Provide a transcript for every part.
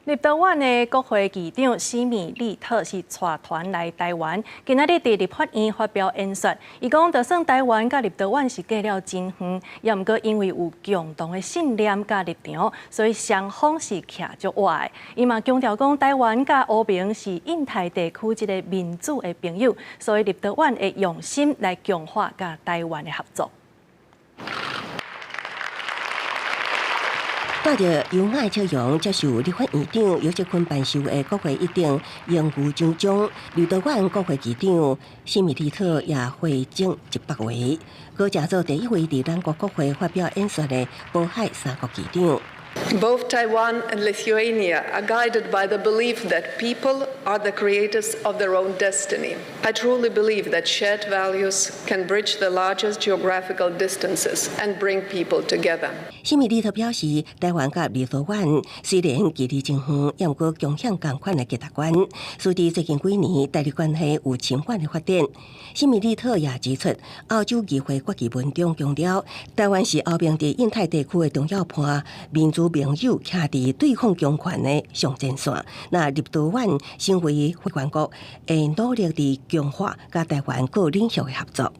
立陶宛的国会议长西米利特是带团来台湾，今仔日伫立法院发表演说。伊讲，就算台湾甲立陶宛是隔了真远，也毋过因为有共同的信念甲立场，所以双方是徛足活的。伊嘛强调讲，台湾甲欧盟是印太地区一个民主的朋友，所以立陶宛会用心来强化甲台湾的合作。 带着优雅笑容接受立法院长尤锡坤办寿的国会议长英语奖章，立陶宛国会议长西米利特也会整100位，佮正做第一位伫咱国会发表演说的波海三国议长。 Both Taiwan and Lithuania are guided by the belief that people are the creators of their own destiny. I truly believe that shared values can bridge the largest geographical distances and bring people together. 西米利特表示，台湾甲立陶宛虽然距离真远，也毋过共享同款的价值观。随着最近几年台日关系有深远的发展，西米利特也指出，澳洲议会国旗文中强调，台湾是欧盟伫印太地区的重要伴，民主盟友徛伫对抗强权的上前线。那立陶宛身为会员国，会努力伫强化甲台湾各领域的合作。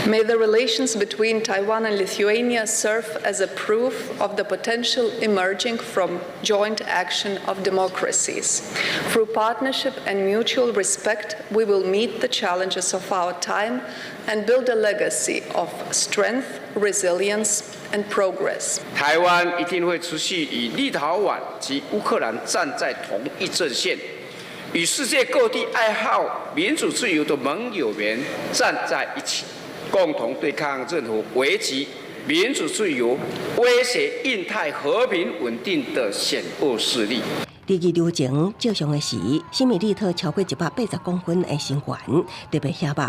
May the relations between Taiwan and Lithuania serve as a proof of the potential emerging from joint action of democracies. Through partnership and mutual respect, we will meet the challenges of our time and build a legacy of strength, resilience, and progress. 台湾一定会持续与立陶宛及乌克兰站在同一阵线，与世界各地爱好民主自由的盟友们站在一起。 共同对抗任何危及民主自由、威胁印太和平稳定的险恶势力。第二流程照常的时，西米利特超过180公分的成员特别显目。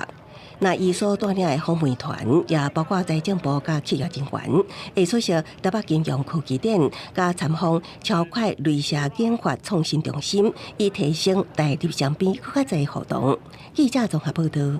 那伊所带领的访问团也包括财政部甲企业人员，会出席台北金融科技展，甲参访超快雷射研发创新中心，以提升台日双边更加侪互动。记者综合报道。